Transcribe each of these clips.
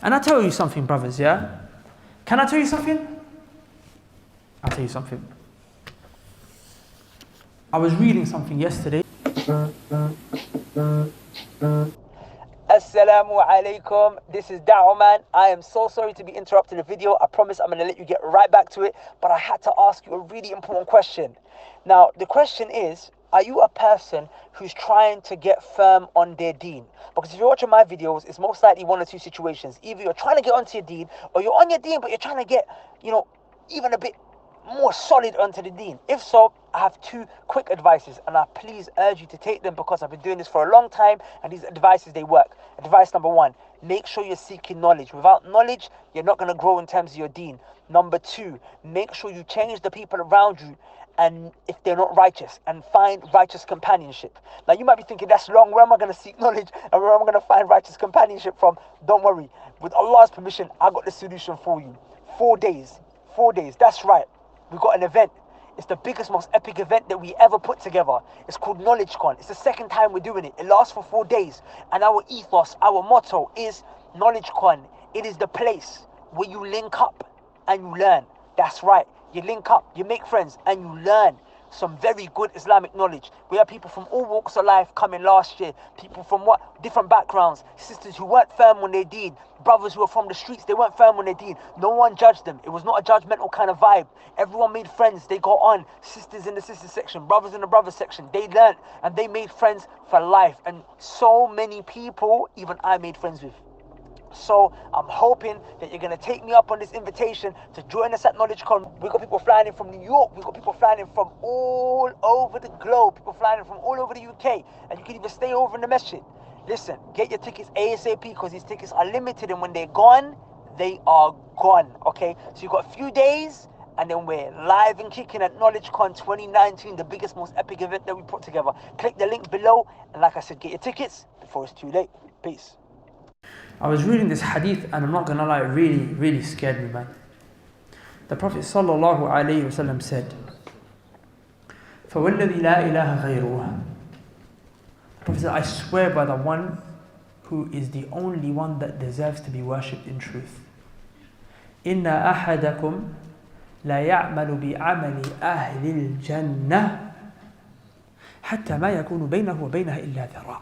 And I tell you something, brothers, yeah? Can I tell you something? I'll tell you something. I was reading something yesterday. Assalamu alaikum, this is Dawah man. I am so sorry to be interrupting the video. I promise I'm going to let you get right back to it, but I had to ask you a really important question. Now, the question is, are you a person who's trying to get firm on their deen? Because if you're watching my videos, it's most likely one or two situations. Either you're trying to get onto your deen, or you're on your deen, but you're trying to get, even a bit more solid onto the deen. If so, I have two quick advices, and I please urge you to take them because I've been doing this for a long time, and these advices, they work. Advice number one, make sure you're seeking knowledge. Without knowledge, you're not going to grow in terms of your deen. Number two, make sure you change the people around you, and if they're not righteous, and find righteous companionship. Now you might be thinking, that's long, where am I going to seek knowledge and where am I going to find righteous companionship from? Don't worry, with Allah's permission, I got the solution for you. 4 days, that's right. We've got an event. It's the biggest, most epic event that we ever put together. It's called KnowledgeCon. It's the second time we're doing it. It lasts for 4 days. And our ethos, our motto is KnowledgeCon. It is the place where you link up and you learn. That's right. You link up, you make friends, and you learn some very good Islamic knowledge. We have people from all walks of life coming last year. People from different backgrounds. Sisters who weren't firm on their deen. Brothers who were from the streets, they weren't firm on their deen. No one judged them. It was not a judgmental kind of vibe. Everyone made friends. They got on. Sisters in the sister section, brothers in the brother section. They learned and they made friends for life. And so many people, even I made friends with. So I'm hoping that you're going to take me up on this invitation to join us at KnowledgeCon. We've got people flying in from New York. We've got people flying in from all over the globe. People flying in from all over the UK. And you can even stay over in the masjid. Listen, get your tickets ASAP because these tickets are limited. And when they're gone, they are gone. Okay? So you've got a few days. And then we're live and kicking at KnowledgeCon 2019. The biggest, most epic event that we put together. Click the link below. And like I said, get your tickets before it's too late. Peace. I was reading this hadith and I'm not gonna lie, it really, really scared me, man. The Prophet sallallahu alayhi wasallam said, فَوَالَّذِي لَا إِلَهَ غَيْرُهُ. The Prophet said, I swear by the one who is the only one that deserves to be worshipped in truth. إِنَّ أَحَدَكُمْ لَا يَعْمَلُ بِعَمَلِ أَهْلِ الْجَنَّةِ حَتَّى مَا يَكُونُ بَيْنَهُ وَبَيْنَهَا إِلَّا ذِرَاعٌ.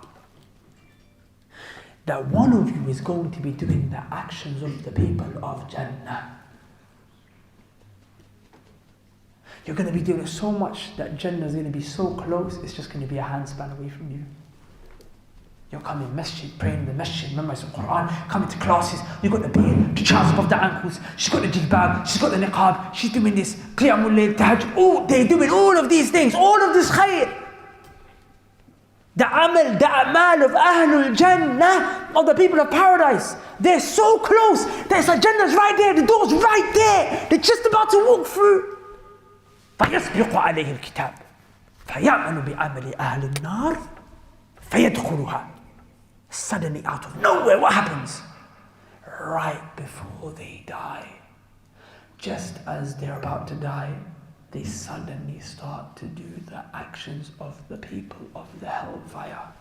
That one of you is going to be doing the actions of the people of Jannah. You're going to be doing it so much that Jannah is going to be so close, it's just going to be a handspan away from you. You're coming masjid, praying in the masjid, memorizing the Quran, coming to classes, you've got the beard, the trousers above the ankles, she's got the jilbab, she's got the niqab, she's doing this, qiyamul layl, tahajjud, oh, they're doing all of these things, all of this khair. The amal, the amal of Ahlul Jannah, of the people of paradise, they're so close. There's a Jannah's right there, the door's right there. They're just about to walk through. فَيَسْبِقُ عَلَيْهِ الْكِتَابِ فَيَعْمَلُ بِعَمَلِ أَهْلِ النَّارِ فَيَدْخُلُهَا. Suddenly out of nowhere, what happens? Right before they die, just as they're about to die, they suddenly start to do the actions of the people of the hellfire.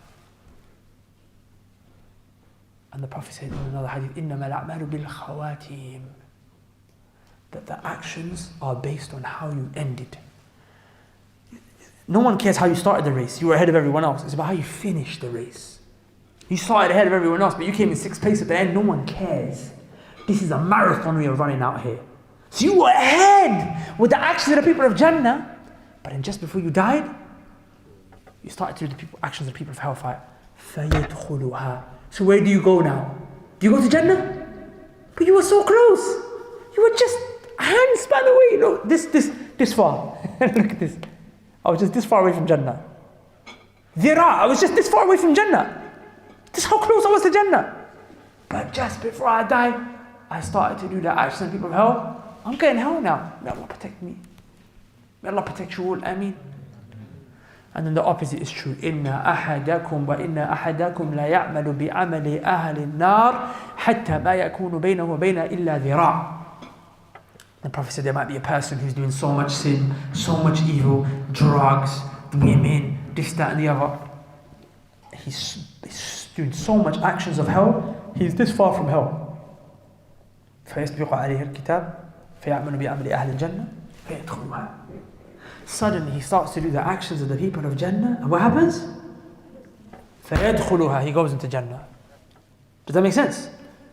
And the Prophet said in another hadith, إِنَّمَا الْأَعْمَالُ بِالْخَوَاتِيمِ. That the actions are based on how you ended. No one cares how you started the race. You were ahead of everyone else. It's about how you finished the race. You started ahead of everyone else, but you came in 6th place at the end. No one cares. This is a marathon we are running out here. So you were ahead with the actions of the people of Jannah, but then just before you died, you started to do the actions of the people of hellfire. فَيَدْخُلُهَا. So where do you go now? Do you go to Jannah? But you were so close. You were just a handspan away. You know, this far. Look at this. I was just this far away from Jannah. I was just this far away from Jannah. This is how close I was to Jannah. But just before I died, I started to do the actions of the people of hell. I'm getting hell now. May Allah protect me. May Allah protect you all. Ameen. And then the opposite is true. إِنَّ أَحَدَكُمْ وَإِنَّ أَحَدَكُمْ لَا يَعْمَلُ بِعَمَلِ أَهْلِ النَّارِ حَتَّى مَا يَكُونُ بَيْنَهُ وَبَيْنَهَا إِلَّا ذِرَاعٌ. The Prophet said there might be a person who's doing so much sin, so much evil, drugs, women, this, that and the other. He's doing so much actions of hell, he's this far from hell. فيسبق عليه الكتاب فيعمل بأمر أهل الجنة فيدخلها. Suddenly he starts to do the actions of the people of Jannah, and what happens? فيدخلها, he goes into Jannah. Does that make sense?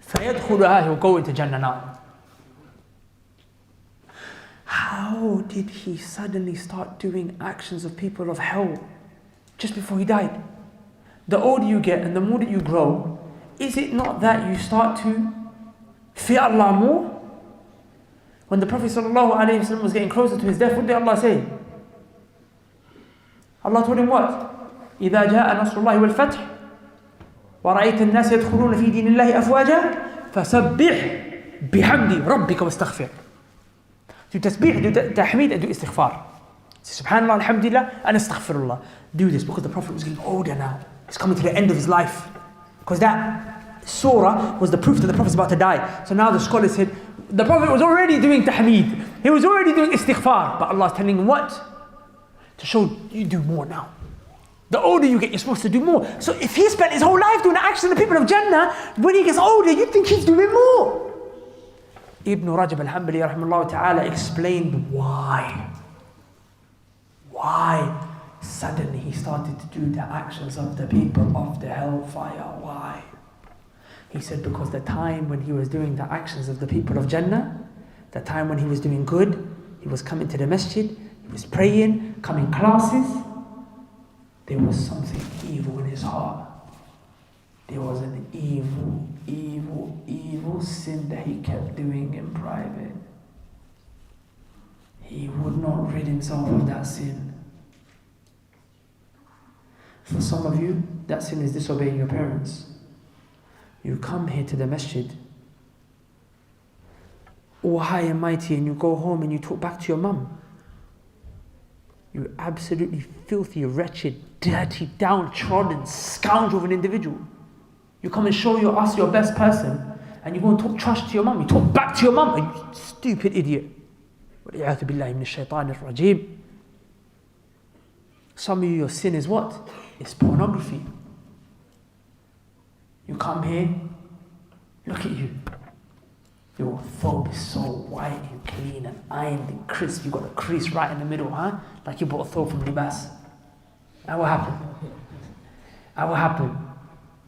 فيدخلها, he'll go into Jannah now. How did he suddenly start doing actions of people of hell just before he died? The older you get and the more that you grow, is it not that you start to fear Allah more? When the Prophet ﷺ was getting closer to his death, what did Allah say? Allah told him what? إذا جاء نصر الله والفتح ورأيت الناس يدخلون في دين الله أفواجا فسبح بحمد ربك واستغفر. Do tasbih, do tahmeed, and do istighfar. Say subhanallah, alhamdulillah, and astaghfirullah. Do this because the Prophet was getting older now. He's coming to the end of his life. Because that surah was the proof that the Prophet is about to die. So now the scholars said, the Prophet was already doing tahmeed. He was already doing istighfar. But Allah is telling him what? To show you do more now. The older you get, you're supposed to do more. So if he spent his whole life doing the actions of the people of Jannah, when he gets older, you'd think he's doing more. Ibn Rajab al-Hanbali rahimahullah ta'ala explained why. Why suddenly he started to do the actions of the people of the hellfire. Why? He said because the time when he was doing the actions of the people of Jannah, the time when he was doing good, he was coming to the masjid, he was praying, coming classes, there was something evil in his heart. There was an evil sin that he kept doing in private. He would not rid himself of that sin. For some of you, that sin is disobeying your parents. You come here to the masjid, all high and mighty, and you go home and you talk back to your mum. You're absolutely filthy, wretched, dirty, downtrodden, scoundrel of an individual. You come and show us your best person, and you go and talk trash to your mum. You talk back to your mum, you stupid idiot. Some of you, your sin is what? It's pornography. You come here, look at you. Your thobe is so white and clean and ironed and crisp. You got a crease right in the middle, huh? Like you bought a thobe from Libas. That will happen. That will happen.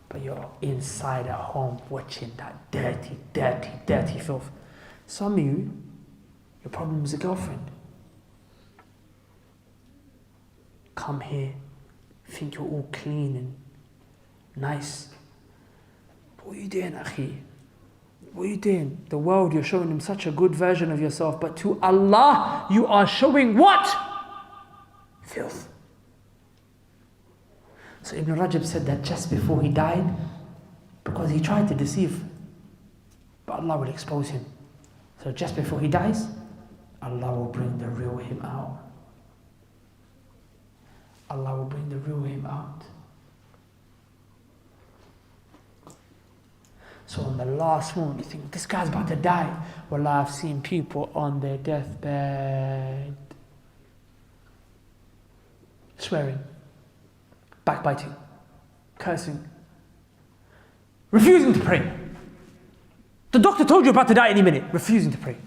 But you're inside at home watching that dirty filth. Some of you, your problem is a girlfriend. Come here, think you're all clean and nice. What are you doing, akhi? What are you doing? The world, you're showing them such a good version of yourself, but to Allah, you are showing what? Filth. So Ibn Rajab said that just before he died, because he tried to deceive, but Allah will expose him. So just before he dies, Allah will bring the real him out. Allah will bring the real him out. So on the last moment, you think, this guy's about to die. Well, I've seen people on their deathbed swearing, backbiting, cursing, refusing to pray. The doctor told you about to die any minute, refusing to pray.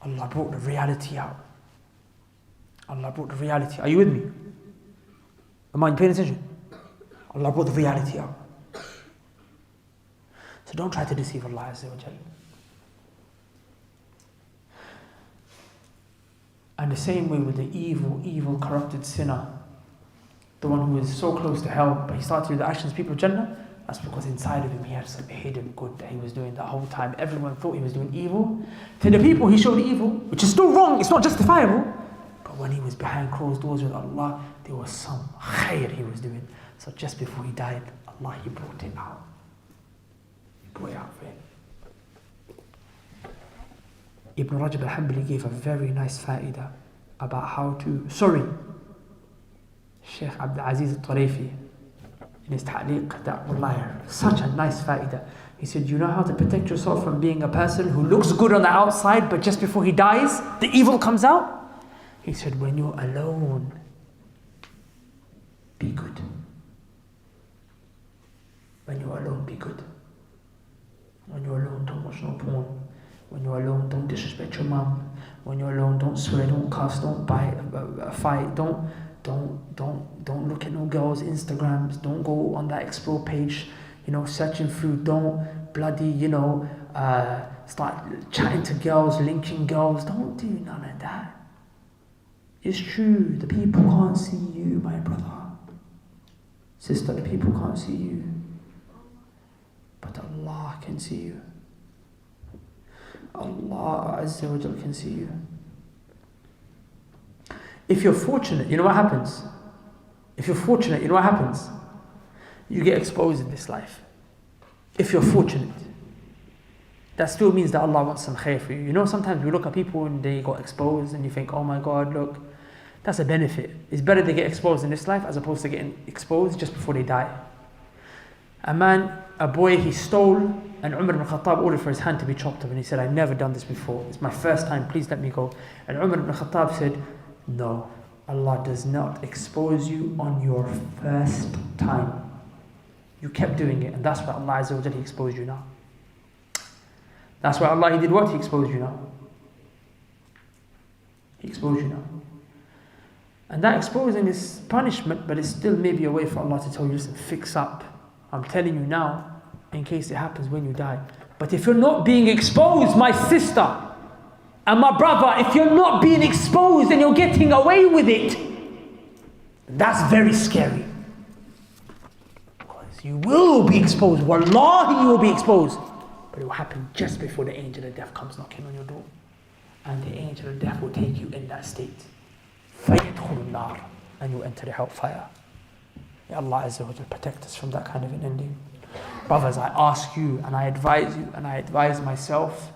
Allah brought the reality out. Allah brought the reality. Are you with me? Am I paying attention? Allah brought the reality out. So don't try to deceive Allah Azza wa Jalla. And the same way with the evil, corrupted sinner, the one who is so close to hell, but he started to do the actions of people of Jannah, that's because inside of him he had some hidden good that he was doing the whole time. Everyone thought he was doing evil. To the people he showed evil, which is still wrong, it's not justifiable. But when he was behind closed doors with Allah, there was some khair he was doing. So just before he died, Allah, he brought it out. He brought it out for him. Ibn Rajab al-Hanbali gave a very nice fa'idah about how to... Sheikh Abdul Aziz al-Tarifi, in his ta'liq, that wallahi, such a nice fa'idah. He said, you know how to protect yourself from being a person who looks good on the outside, but just before he dies, the evil comes out? He said, when you're alone, be good. When you're alone, be good. When you're alone, don't watch no porn. When you're alone, don't disrespect your mum. When you're alone, don't swear, don't cuss, don't bite, fight, don't look at no girls' Instagrams, don't go on that explore page, searching through, don't bloody, start chatting to girls, linking girls, don't do none of that. It's true, the people can't see you, my brother. Sister, the people can't see you. But Allah can see you. Allah Azza wa Jal can see you. If you're fortunate, you know what happens? If you're fortunate, you know what happens? You get exposed in this life. If you're fortunate. That still means that Allah wants some khair for you. Sometimes we look at people and they got exposed and you think, oh my God, look, that's a benefit. It's better they get exposed in this life as opposed to getting exposed just before they die. A boy, he stole, and Umar ibn Khattab ordered for his hand to be chopped off, and he said, I've never done this before. It's my first time, please let me go. And Umar ibn Khattab said, no, Allah does not expose you on your first time. You kept doing it, and that's why Allah Azza wa Jalla exposed you now. That's why Allah, He did what? He exposed you now. He exposed you now. And that exposing is punishment, but it's still maybe a way for Allah to tell you, listen, fix up. I'm telling you now, in case it happens when you die. But if you're not being exposed, my sister and my brother, if you're not being exposed and you're getting away with it, that's very scary. Because you will be exposed. Wallahi, you will be exposed. But it will happen just before the angel of death comes knocking on your door. And the angel of death will take you in that state. فَيَدْخُلُ النَّارِ, and you enter the hellfire. May Allah Azza wa Jal protect us from that kind of an ending. Brothers, I ask you and I advise you and I advise myself,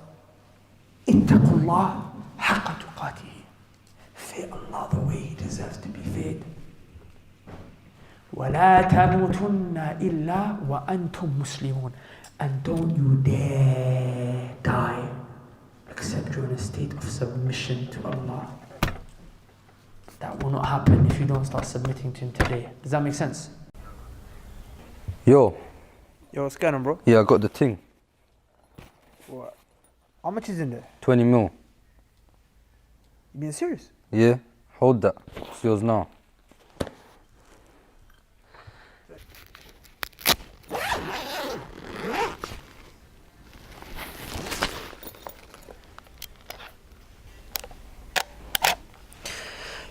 اتقوا الله حق تقاته. Fear Allah the way He deserves to be feared. وَلَا تَمُوتُنَّ إِلَّا وَأَنْتُمْ مُسْلِمُونَ. And don't you dare die except you're in a state of submission to Allah. That will not happen if you don't start submitting to Him today. Does that make sense? Yo, what's going on, bro? yeah, I got the thing. What? How much is in there? 20 mil. You being serious? Yeah, hold that. It's yours now.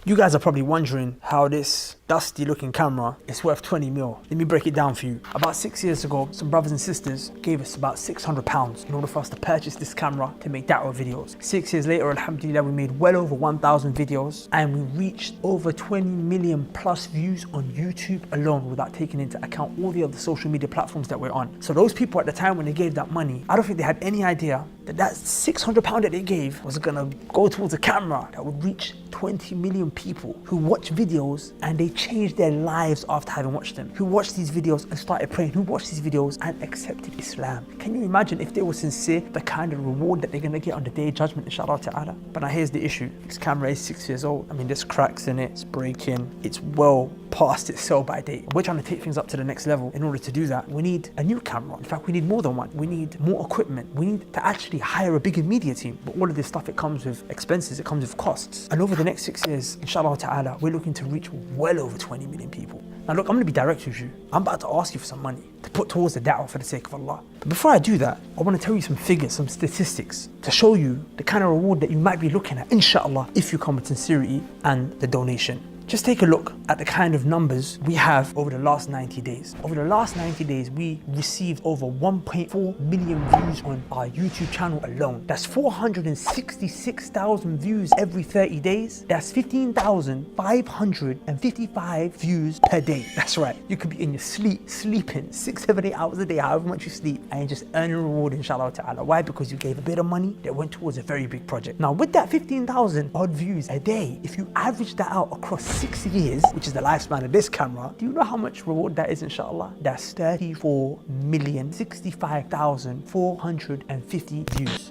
You guys are probably wondering how this dusty looking camera is worth 20 mil. Let me break it down for you. About 6 years ago, some brothers and sisters gave us about £600 in order for us to purchase this camera to make da'wah videos. 6 years later, alhamdulillah, we made well over 1,000 videos and we reached over 20 million plus views on YouTube alone without taking into account all the other social media platforms that we're on. So those people at the time when they gave that money, I don't think they had any idea that that £600 that they gave was gonna go towards a camera that would reach 20 million people who watch videos and they changed their lives after having watched them, who watched these videos and started praying, who watched these videos and accepted Islam. Can you imagine if they were sincere, the kind of reward that they're gonna get on the day of judgment, inshallah ta'ala? But now here's the issue. This camera is 6 years old. I mean, there's cracks in it, it's breaking, it's well past its sell by date. We're trying to take things up to the next level. In order to do that, we need a new camera. In fact, we need more than one. We need more equipment. We need to actually hire a bigger media team. But all of this stuff, it comes with expenses, it comes with costs. And over the next 6 years, inshallah ta'ala, we're looking to reach well over 20 million people. Now look, I'm gonna be direct with you. I'm about to ask you for some money to put towards the da'wah for the sake of Allah. But before I do that, I wanna tell you some figures, some statistics to show you the kind of reward that you might be looking at, inshallah, if you come with sincerity and the donation. Just take a look at the kind of numbers we have over the last 90 days. Over the last 90 days, we received over 1.4 million views on our YouTube channel alone. That's 466,000 views every 30 days. That's 15,555 views per day. That's right. You could be in your sleep, sleeping 6, 7, 8 hours a day, however much you sleep, and just earning a reward, inshallah ta'ala. Why? Because you gave a bit of money that went towards a very big project. Now, with that 15,000 odd views a day, if you average that out across 6 years, which is the lifespan of this camera, do you know how much reward that is, inshallah? That's 34,065,450 views.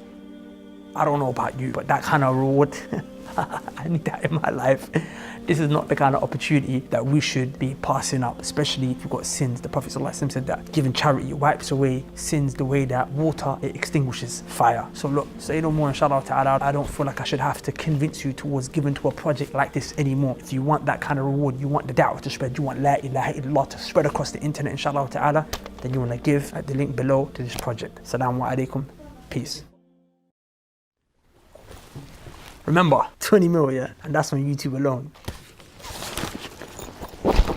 I don't know about you, but that kind of reward, I need that in my life. This is not the kind of opportunity that we should be passing up, especially if you've got sins. The Prophet ﷺ said that giving charity wipes away sins the way that water, it extinguishes fire. So look, say no more, inshallah ta'ala. I don't feel like I should have to convince you towards giving to a project like this anymore. If you want that kind of reward, you want the da'wah to spread, you want la ilaha illallah to spread across the internet, inshallah ta'ala, then you want to give at the link below to this project. Assalamu alaikum. Peace. Remember, 20 mil, yeah? And that's on YouTube alone.